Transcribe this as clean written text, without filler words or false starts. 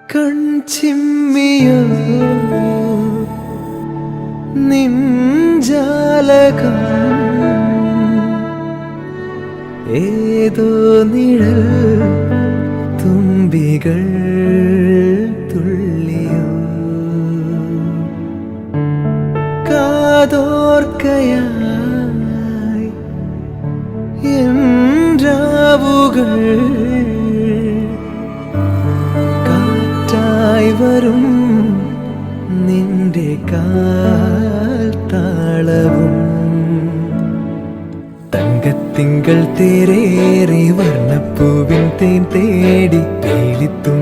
കൺചിമ്മിയോ നിൻജാലകം ഏതോ നിഴൽ തുമ്പികൾ തുള്ളിയോ കാതോർക്കയായി എൻ രാവുകൾ കാറ്റായി വരും നിന്റെ കാൽ താളവും തങ്കത്തിങ്കൾ തേരേറി വർണ്ണപ്പൂവിൻ തേൻ തേടി പേലിത്തു